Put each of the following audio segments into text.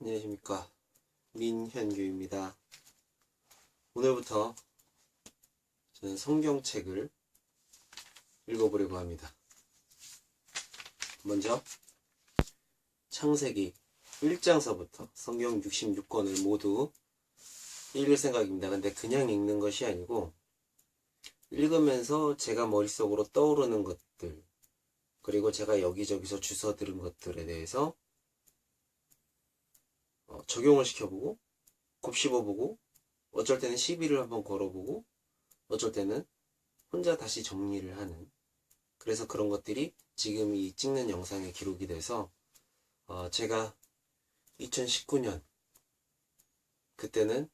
안녕하십니까, 민현규입니다. 오늘부터 저는 성경책을 읽어보려고 합니다. 먼저 창세기 1장서부터 성경 66권을 모두 읽을 생각입니다. 근데 그냥 읽는 것이 아니고 읽으면서 제가 머릿속으로 떠오르는 것들, 그리고 제가 여기저기서 주워 들은 것들에 대해서 적용을 시켜보고, 곱씹어보고, 어쩔 때는 시비를 한번 걸어보고, 어쩔 때는 혼자 다시 정리를 하는, 그래서 그런 것들이 지금 이 찍는 영상에 기록이 돼서 제가 2019년 그때는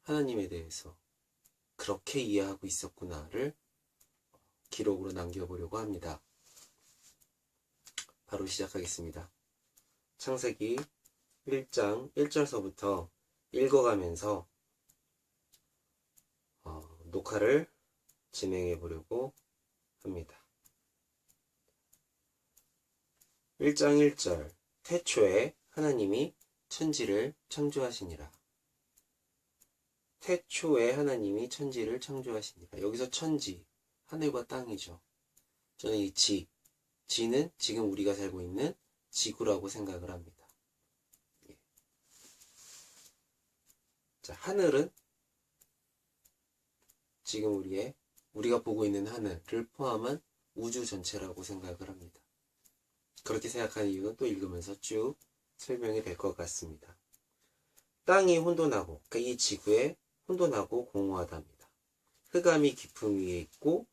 하나님에 대해서 그렇게 이해하고 있었구나를 기록으로 남겨보려고 합니다. 바로 시작하겠습니다. 창세기 1장 1절서부터 읽어가면서 녹화를 진행해 보려고 합니다. 1장 1절, 태초에 하나님이 천지를 창조하시니라. 태초에 하나님이 천지를 창조하시니라. 여기서 천지, 하늘과 땅이죠. 저는 이 지는 지금 우리가 살고 있는 지구라고 생각을 합니다. 자, 하늘은 지금 우리가 보고 있는 하늘을 포함한 우주 전체라고 생각을 합니다. 그렇게 생각하는 이유는 또 읽으면서 쭉 설명이 될 것 같습니다. 땅이 혼돈하고, 그러니까 이 지구에 혼돈하고 공허하답니다. 흑암이 깊음 위에 있고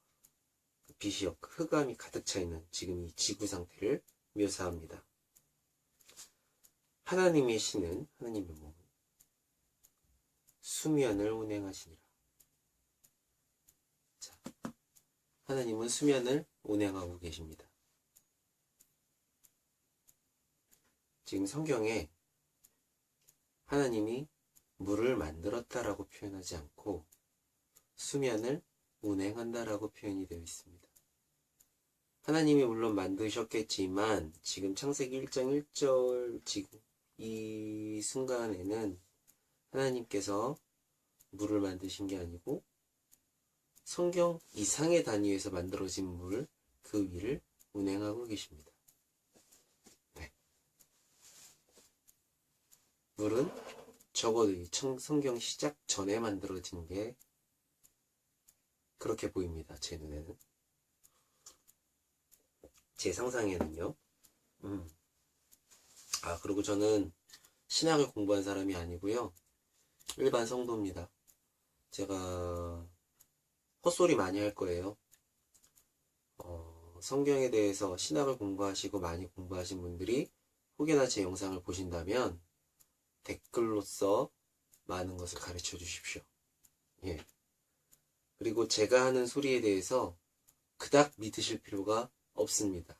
빛이 없고 흑암이 가득 차 있는 지금 이 지구 상태를 묘사합니다. 하나님의 신은, 하나님의 몸은 수면을 운행하시니라. 자, 하나님은 수면을 운행하고 계십니다. 지금 성경에 하나님이 물을 만들었다라고 표현하지 않고 수면을 운행한다라고 표현이 되어 있습니다. 하나님이 물론 만드셨겠지만 지금 창세기 1장 1절 지금 이 순간에는 하나님께서 물을 만드신 게 아니고 성경 이상의 단위에서 만들어진 물, 그 위를 운행하고 계십니다. 네. 물은 적어도 이 성경 시작 전에 만들어진 게 그렇게 보입니다. 제 눈에는. 제 상상에는요. 그리고 저는 신학을 공부한 사람이 아니고요. 일반 성도입니다. 제가 헛소리 많이 할 거예요. 성경에 대해서 신학을 공부하시고 많이 공부하신 분들이 혹여나 제 영상을 보신다면 댓글로써 많은 것을 가르쳐 주십시오. 예. 그리고 제가 하는 소리에 대해서 그닥 믿으실 필요가 없습니다.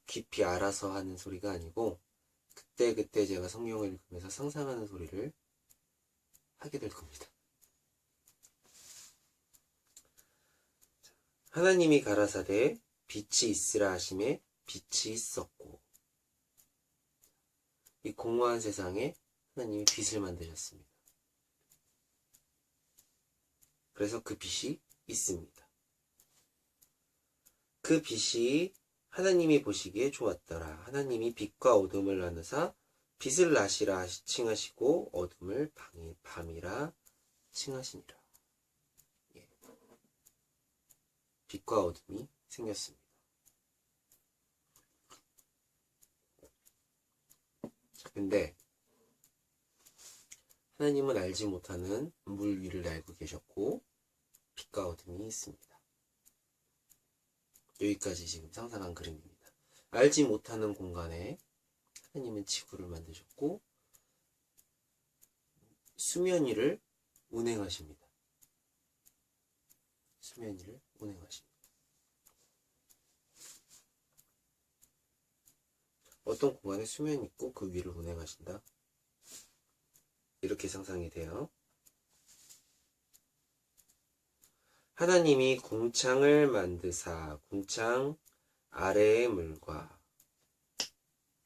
깊이 알아서 하는 소리가 아니고 그때 제가 성경을 읽으면서 상상하는 소리를 하게 될 겁니다. 하나님이 가라사대 빛이 있으라 하심에 빛이 있었고, 이 공허한 세상에 하나님이 빛을 만드셨습니다. 그래서 그 빛이 있습니다. 그 빛이 하나님이 보시기에 좋았더라. 하나님이 빛과 어둠을 나누사 빛을 낮이라 칭하시고 어둠을 밤이라 칭하시니라. 예. 빛과 어둠이 생겼습니다. 자, 근데 하나님은 알지 못하는 물 위를 알고 계셨고 빛과 어둠이 있습니다. 여기까지 지금 상상한 그림입니다. 알지 못하는 공간에 하나님은 지구를 만드셨고 수면 위를 운행하십니다. 수면 위를 운행하십니다. 어떤 공간에 수면이 있고 그 위를 운행하신다? 이렇게 상상이 돼요. 하나님이 궁창을 만드사 궁창 아래의 물과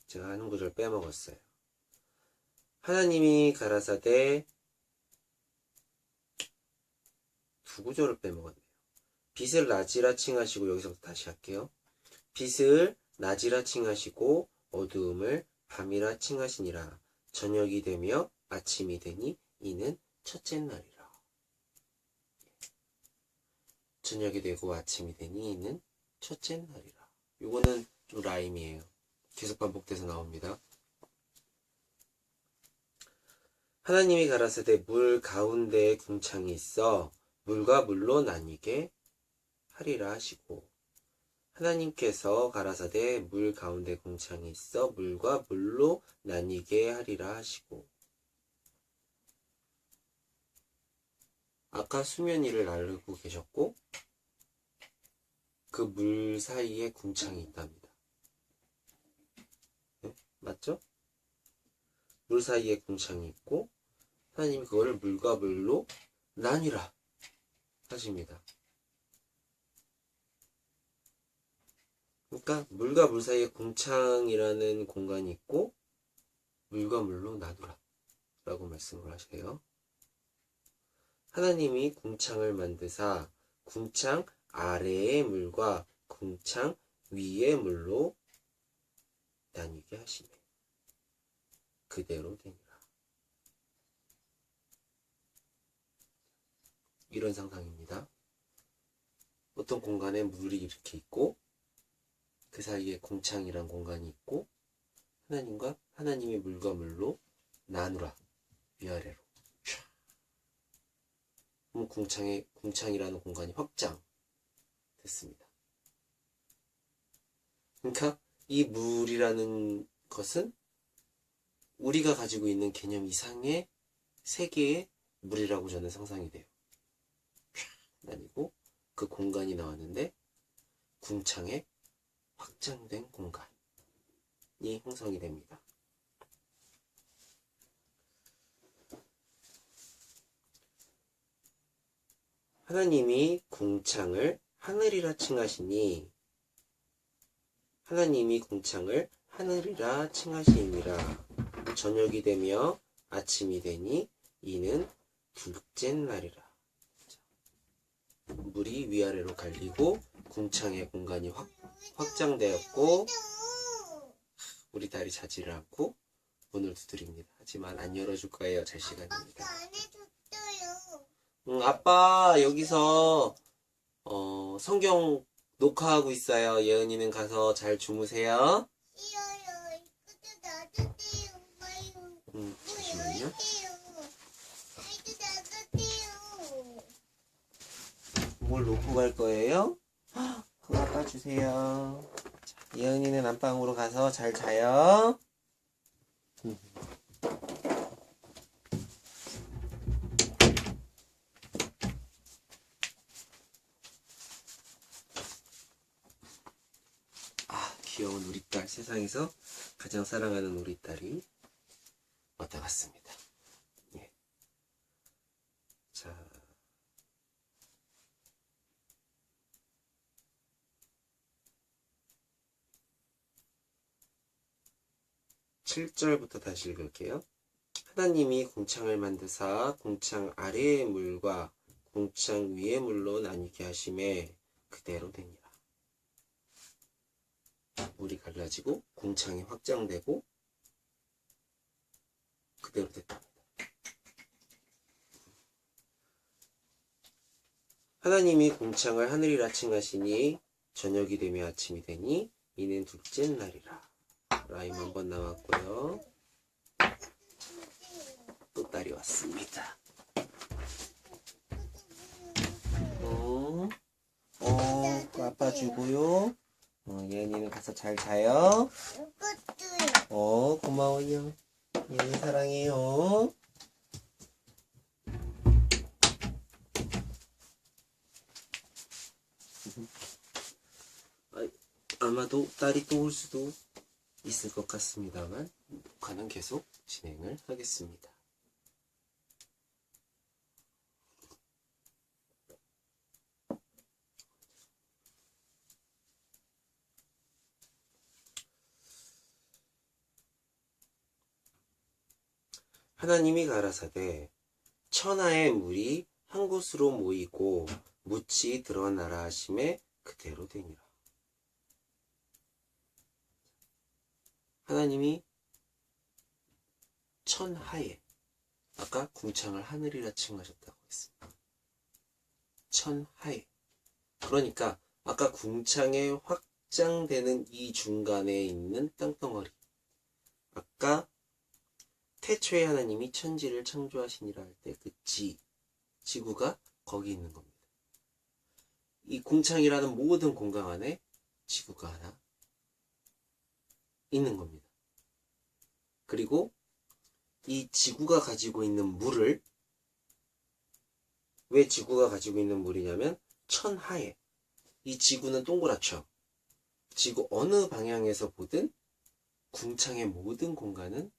제가 한 구절 빼먹었어요. 하나님이 가라사대, 두 구절을 빼먹었네요. 빛을 낮이라 칭하시고, 여기서부터 다시 할게요. 빛을 낮이라 칭하시고 어두움을 밤이라 칭하시니라. 저녁이 되며 아침이 되니 이는 첫째 날이라. 저녁이 되고 아침이 되니 이는 첫째 날이라. 요거는 좀 라임이에요. 계속 반복돼서 나옵니다. 하나님이 가라사대 물 가운데에 궁창이 있어 물과 물로 나뉘게 하리라 하시고, 하나님께서 가라사대 물 가운데 궁창이 있어 물과 물로 나뉘게 하리라 하시고, 아까 수면 위를 나르고 계셨고 그 물 사이에 궁창이 있답니다. 네? 맞죠? 물 사이에 궁창이 있고 하나님이 그거를 물과 물로 나뉘라 하십니다. 그러니까 물과 물 사이에 궁창이라는 공간이 있고 물과 물로 나누라 라고 말씀을 하세요. 하나님이 궁창을 만드사 궁창 아래의 물과 궁창 위의 물로 나뉘게 하시네. 그대로 되니라. 이런 상상입니다. 어떤 공간에 물이 이렇게 있고 그 사이에 궁창이란 공간이 있고 하나님이 물과 물로 나누라. 위아래로. 그럼 궁창이라는 공간이 확장됐습니다. 그러니까 이 물이라는 것은 우리가 가지고 있는 개념 이상의 세계의 물이라고 저는 상상이 돼요. 나뉘고 그 공간이 나왔는데 궁창에 확장된 공간이 형성이 됩니다. 하나님이 궁창을 하늘이라 칭하시니 하나님이 궁창을 하늘이라 칭하시니라. 저녁이 되며 아침이 되니 이는 둘째 날이라. 물이 위아래로 갈리고 궁창의 공간이 확장되었고 우리 딸이 자지를 않고 문을 두드립니다. 하지만 안 열어줄 거예요. 잘 시간입니다. 아빠 여기서 성경 녹화하고 있어요. 예은이는 가서 잘 주무세요. 잠시만요. 뭘 놓고 갈 거예요? 그거 아빠 주세요. 자, 예은이는 안방으로 가서 잘 자요. 귀여운 우리 딸, 세상에서 가장 사랑하는 우리 딸이 왔다 갔습니다. 예. 자, (7절부터) 다시 읽을게요. 하나님이 궁창을 만드사 궁창 아래의 물과 궁창 위의 물로 나뉘게 하심에 그대로 되니라. 물이 갈라지고 궁창이 확장되고 그대로 됐답니다. 하나님이 궁창을 하늘이라 칭하시니 저녁이 되며 아침이 되니 이는 둘째 날이라. 라임 한번 나왔고요. 또 딸이 왔습니다. 아빠 주고요. 예은이는 가서 잘 자요. 고마워요. 예은이 사랑해요. 아마도 딸이 또 올 수도 있을 것 같습니다만 녹화는 계속 진행을 하겠습니다. 하나님이 가라사대 천하의 물이 한 곳으로 모이고 묻이 드러나라 하심에 그대로 되니라. 하나님이 천하에, 아까 궁창을 하늘이라 칭하셨다고 했습니다. 천하에. 그러니까 아까 궁창에 확장되는 이 중간에 있는 땅덩어리, 아까 태초에 하나님이 천지를 창조하시니라 할 때 그 지구가 거기 있는 겁니다. 이 궁창이라는 모든 공간 안에 지구가 하나 있는 겁니다. 그리고 이 지구가 가지고 있는 물을, 왜 지구가 가지고 있는 물이냐면 천하에, 이 지구는 동그랗죠. 지구 어느 방향에서 보든 궁창의 모든 공간은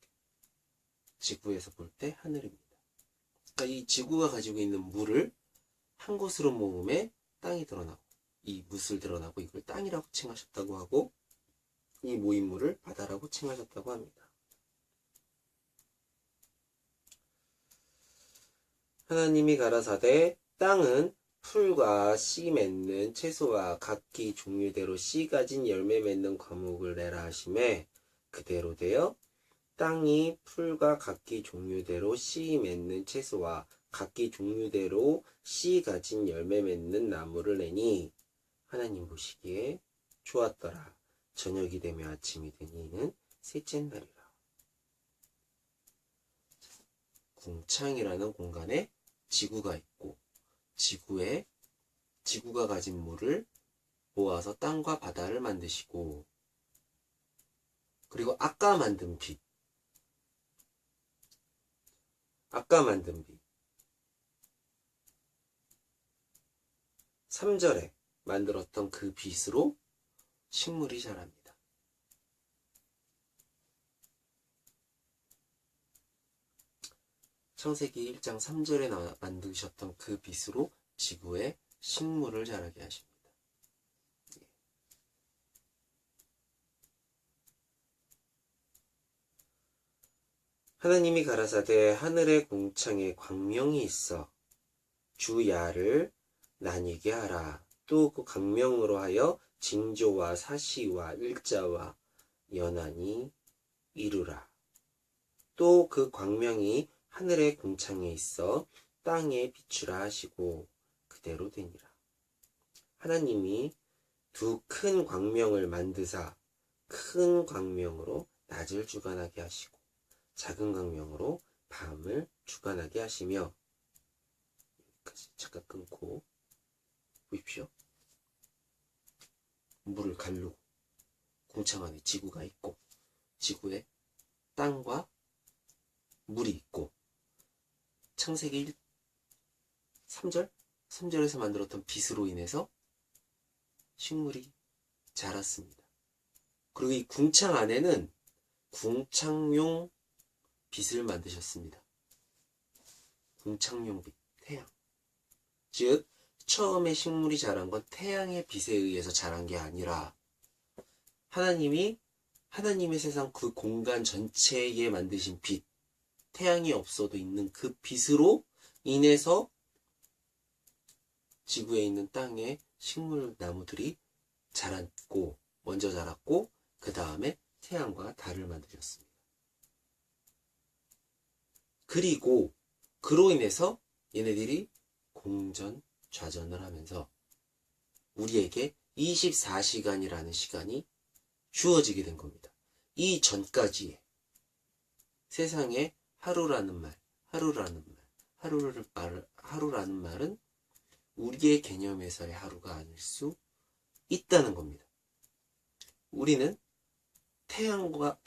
지구에서 볼 때 하늘입니다. 그러니까 이 지구가 가지고 있는 물을 한 곳으로 모음에 땅이 드러나고, 이 묻을 드러나고, 이걸 땅이라고 칭하셨다고 하고, 이 모인 물을 바다라고 칭하셨다고 합니다. 하나님이 가라사대 땅은 풀과 씨 맺는 채소와 각기 종류대로 씨 가진 열매 맺는 과목을 내라 하심에 그대로 되어 땅이 풀과 각기 종류대로 씨 맺는 채소와 각기 종류대로 씨 가진 열매 맺는 나무를 내니 하나님 보시기에 좋았더라. 저녁이 되며 아침이 되니는 셋째 날이라. 궁창이라는 공간에 지구가 있고, 지구가 가진 물을 모아서 땅과 바다를 만드시고, 그리고 아까 만든 빛, 3절에 만들었던 그 빛으로 식물이 자랍니다. 창세기 1장 3절에 만드셨던 그 빛으로 지구에 식물을 자라게 하십니다. 하나님이 가라사대 하늘의 궁창에 광명이 있어 주야를 나뉘게 하라. 또 그 광명으로 하여 징조와 사시와 일자와 연한이 이루라. 또 그 광명이 하늘의 궁창에 있어 땅에 비추라 하시고 그대로 되니라. 하나님이 두 큰 광명을 만드사 큰 광명으로 낮을 주관하게 하시고 작은 광명으로 밤을 주관하게 하시며, 여기까지 잠깐 끊고 보십시오. 물을 가르고 궁창 안에 지구가 있고, 지구에 땅과 물이 있고, 창세기 3절에서 만들었던 빛으로 인해서 식물이 자랐습니다. 그리고 이 궁창 안에는 궁창용 빛을 만드셨습니다. 궁창용 빛, 태양. 즉 처음에 식물이 자란 건 태양의 빛에 의해서 자란 게 아니라 하나님의 세상 그 공간 전체에 만드신 빛, 태양이 없어도 있는 그 빛으로 인해서 지구에 있는 땅에 식물 나무들이 자랐고, 먼저 자랐고, 그 다음에 태양과 달을 만드셨습니다. 그리고 그로 인해서 얘네들이 공전, 좌전을 하면서 우리에게 24시간이라는 시간이 주어지게 된 겁니다. 이 전까지의 세상에 하루라는 말은 우리의 개념에서의 하루가 아닐 수 있다는 겁니다. 우리는 태양과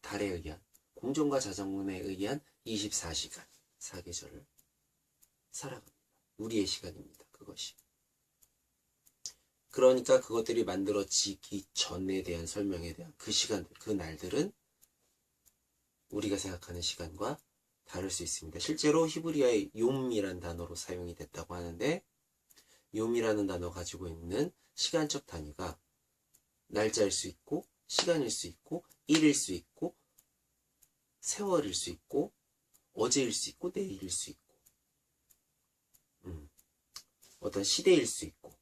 달에 의한, 공전과 자전에 의한 24시간, 사계절을 살아갑니다. 우리의 시간입니다. 그것이. 그러니까 그것들이 만들어지기 전에 대한 설명에 대한 그 시간들, 그 날들은 우리가 생각하는 시간과 다를 수 있습니다. 실제로 히브리어의 욤이라는 단어로 사용이 됐다고 하는데, 욤이라는 단어가 가지고 있는 시간적 단위가 날짜일 수 있고, 시간일 수 있고, 일일 수 있고, 세월일 수 있고, 어제일 수 있고 내일일 수 있고 어떤 시대일 수 있고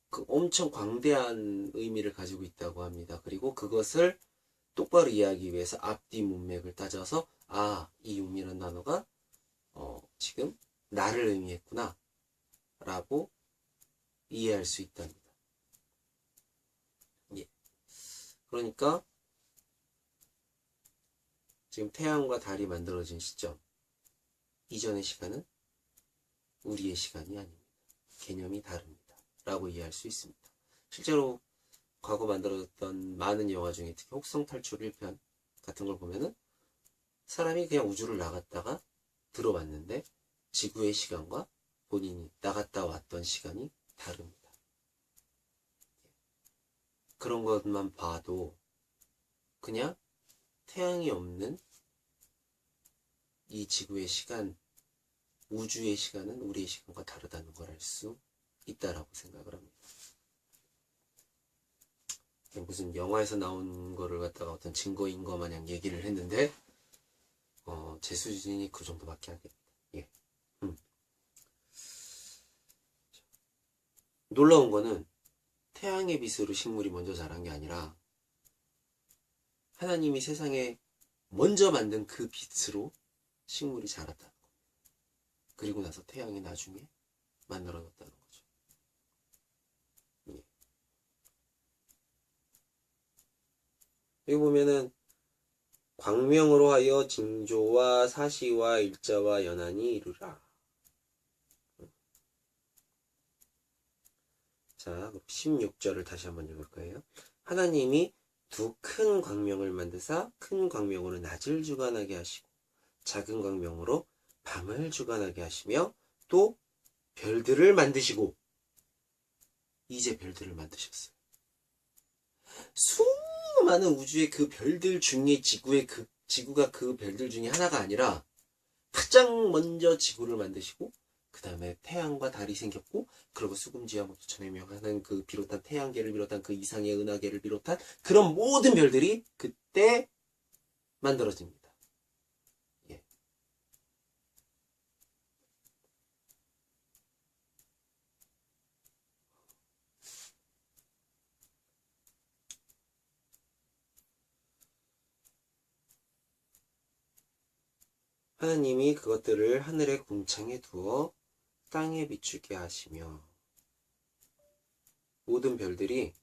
그 엄청 광대한 의미를 가지고 있다고 합니다. 그리고 그것을 똑바로 이해하기 위해서 앞뒤 문맥을 따져서 이 용이라는 단어가 지금 나를 의미했구나 라고 이해할 수 있답니다. 예. 그러니까 지금 태양과 달이 만들어진 시점 이전의 시간은 우리의 시간이 아닙니다. 개념이 다릅니다. 라고 이해할 수 있습니다. 실제로 과거 만들어졌던 많은 영화 중에 특히 혹성 탈출 1편 같은 걸 보면은 사람이 그냥 우주를 나갔다가 들어왔는데 지구의 시간과 본인이 나갔다 왔던 시간이 다릅니다. 그런 것만 봐도 그냥 태양이 없는 이 지구의 시간, 우주의 시간은 우리의 시간과 다르다는 걸 알 수 있다라고 생각을 합니다. 무슨 영화에서 나온 거를 갖다가 어떤 증거인 거 마냥 얘기를 했는데 제 수준이 그 정도밖에 안 됩니다. 예. 놀라운 거는 태양의 빛으로 식물이 먼저 자란 게 아니라 하나님이 세상에 먼저 만든 그 빛으로 식물이 자랐다는 겁니다. 그리고 나서 태양이 나중에 만들어졌다는 거죠. 예. 여기 보면은 광명으로 하여 징조와 사시와 일자와 연한이 이루라. 자, 16절을 다시 한번 읽을 거예요. 하나님이 두 큰 광명을 만드사 큰 광명으로 낮을 주관하게 하시고 작은 광명으로 밤을 주관하게 하시며 또 별들을 만드시고 이제 별들을 만드셨어요. 수많은 우주의 그 별들 중에 지구가 그 별들 중에 하나가 아니라 가장 먼저 지구를 만드시고 그 다음에 태양과 달이 생겼고 그리고 수금지와 목수천의 명하는 그 비롯한 태양계를 비롯한 그 이상의 은하계를 비롯한 그런 모든 별들이 그때 만들어집니다. 예. 하나님이 그것들을 하늘의 궁창에 두어 땅에 비추게 하시며 모든 별들이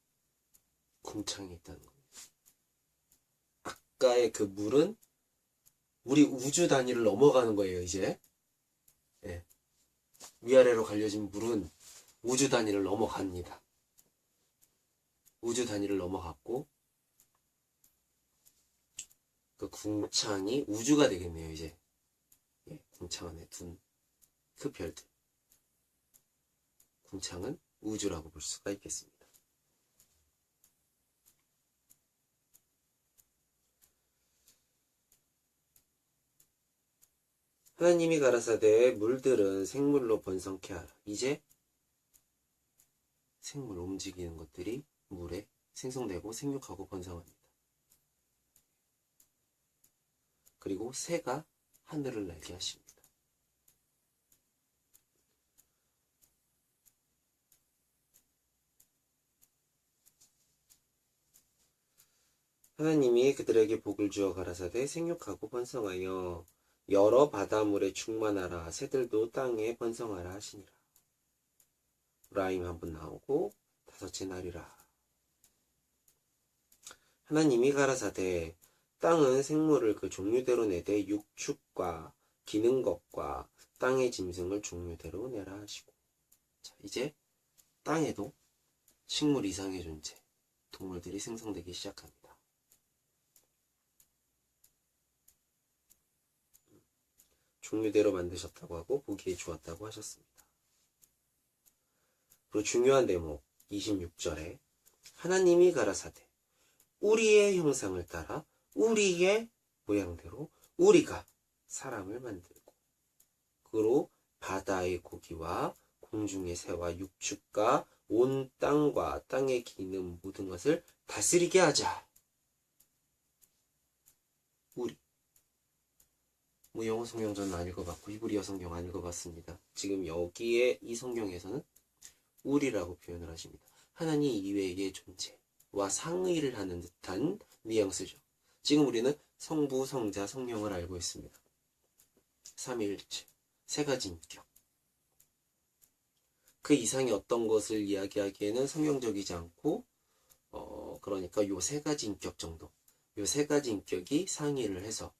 궁창에 있다는 겁니다. 아까의 그 물은 우리 우주 단위를 넘어가는 거예요, 이제. 예. 위아래로 갈려진 물은 우주 단위를 넘어갑니다. 우주 단위를 넘어갔고 그 궁창이 우주가 되겠네요, 이제. 예, 궁창 안에 둔 그 별들. 궁창은 우주라고 볼 수가 있겠습니다. 하나님이 가라사대 물들은 생물로 번성케 하라. 이제 생물 움직이는 것들이 물에 생성되고 생육하고 번성합니다. 그리고 새가 하늘을 날게 하십니다. 하나님이 그들에게 복을 주어 가라사대 생육하고 번성하여 여러 바다물에 충만하라. 새들도 땅에 번성하라 하시니라. 라임 한 번 나오고 다섯째 날이라. 하나님이 가라사대 땅은 생물을 그 종류대로 내되 육축과 기는 것과 땅의 짐승을 종류대로 내라 하시고. 자, 이제 땅에도 식물 이상의 존재, 동물들이 생성되기 시작합니다. 종류대로 만드셨다고 하고 보기에 좋았다고 하셨습니다. 그리고 중요한 대목 26절에 하나님이 가라사대 우리의 형상을 따라 우리의 모양대로 우리가 사람을 만들고 그로 바다의 고기와 공중의 새와 육축과 온 땅과 땅에 기는 모든 것을 다스리게 하자. 우리 뭐 영어 성경 저는 안 읽어봤고 히브리어 성경 안 읽어봤습니다. 지금 여기에 이 성경에서는 우리라고 표현을 하십니다. 하나님 이외의 존재와 상의를 하는 듯한 뉘앙스죠. 지금 우리는 성부, 성자, 성령을 알고 있습니다. 삼위일체, 세 가지 인격. 그 이상의 어떤 것을 이야기하기에는 성경적이지 않고 그러니까 요 세 가지 인격 정도, 요 세 가지 인격이 상의를 해서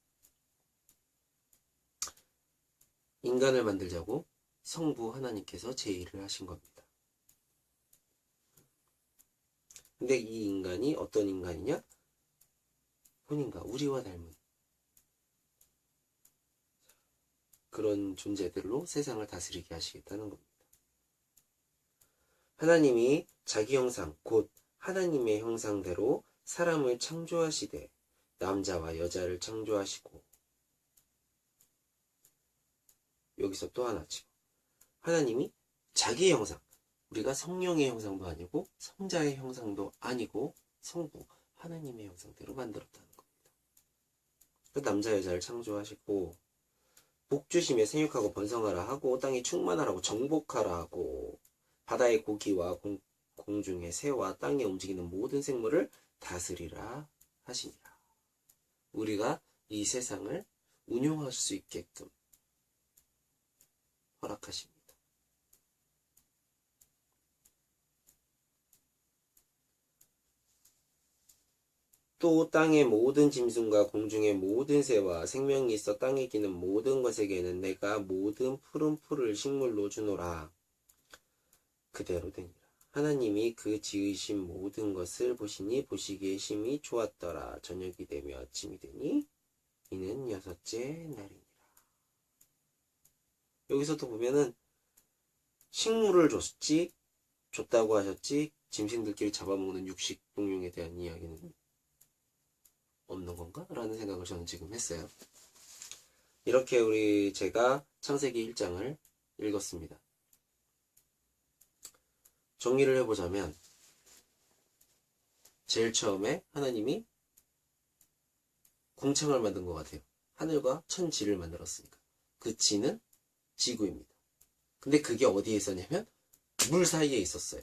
인간을 만들자고 성부 하나님께서 제의를 하신 겁니다. 근데 이 인간이 어떤 인간이냐? 본인과 우리와 닮은 그런 존재들로 세상을 다스리게 하시겠다는 겁니다. 하나님이 자기 형상, 곧 하나님의 형상대로 사람을 창조하시되 남자와 여자를 창조하시고, 여기서 또 하나죠. 하나님이 자기의 형상, 우리가 성령의 형상도 아니고 성자의 형상도 아니고 성부 하나님의 형상대로 만들었다는 겁니다. 그 남자 여자를 창조하시고 복 주시며 생육하고 번성하라 하고 땅에 충만하라고 정복하라 하고 바다의 고기와 공중의 새와 땅에 움직이는 모든 생물을 다스리라 하시니라. 우리가 이 세상을 운용할 수 있게끔 허락하십니다. 또 땅의 모든 짐승과 공중의 모든 새와 생명이 있어 땅에 기는 모든 것에게는 내가 모든 푸른 풀을 식물로 주노라. 그대로 되니라. 하나님이 그 지으신 모든 것을 보시니 보시기에 심히 좋았더라. 저녁이 되며 아침이 되니 이는 여섯째 날이니라. 여기서도 보면은 식물을 줬다고 하셨지 짐승들끼리 잡아먹는 육식 동용에 대한 이야기는 없는 건가? 라는 생각을 저는 지금 했어요. 이렇게 제가 창세기 1장을 읽었습니다. 정리를 해보자면 제일 처음에 하나님이 궁창을 만든 것 같아요. 하늘과 천지를 만들었으니까. 그 지는 지구입니다. 근데 그게 어디에 있었냐면 물 사이에 있었어요.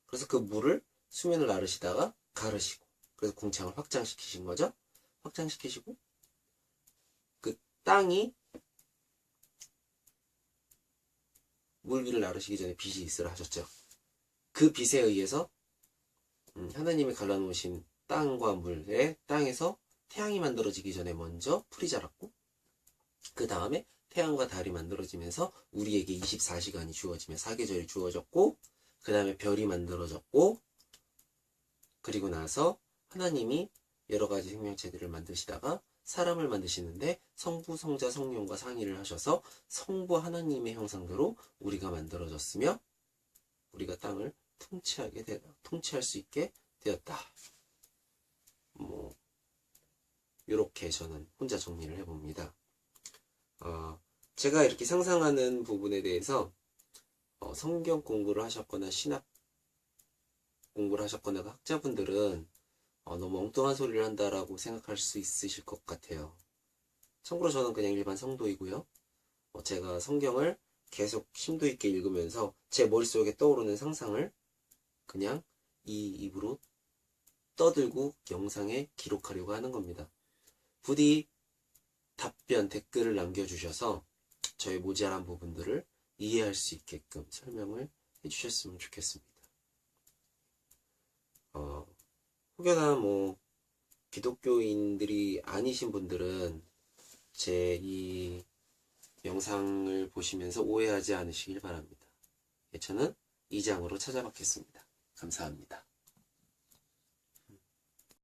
그래서 그 물을 수면을 나르시다가 가르시고, 그래서 궁창을 확장시키신 거죠. 확장시키시고 그 땅이 물 위를 나르시기 전에 빛이 있으라 하셨죠. 그 빛에 의해서 하나님이 갈라놓으신 땅과 물에 땅에서 태양이 만들어지기 전에 먼저 풀이 자랐고, 그 다음에 태양과 달이 만들어지면서 우리에게 24시간이 주어지며 사계절이 주어졌고, 그 다음에 별이 만들어졌고, 그리고 나서 하나님이 여러 가지 생명체들을 만드시다가 사람을 만드시는데 성부, 성자, 성령과 상의를 하셔서 성부 하나님의 형상대로 우리가 만들어졌으며 우리가 땅을 통치할 수 있게 되었다. 이렇게 저는 혼자 정리를 해봅니다. 제가 이렇게 상상하는 부분에 대해서 성경 공부를 하셨거나 신학 공부를 하셨거나 학자분들은 너무 엉뚱한 소리를 한다라고 생각할 수 있으실 것 같아요. 참고로 저는 그냥 일반 성도이고요. 제가 성경을 계속 심도 있게 읽으면서 제 머릿속에 떠오르는 상상을 그냥 이 입으로 떠들고 영상에 기록하려고 하는 겁니다. 부디 답변, 댓글을 남겨주셔서 저의 모자란 부분들을 이해할 수 있게끔 설명을 해주셨으면 좋겠습니다. 혹여나 기독교인들이 아니신 분들은 제 이 영상을 보시면서 오해하지 않으시길 바랍니다. 저는 2장으로 찾아뵙겠습니다. 감사합니다.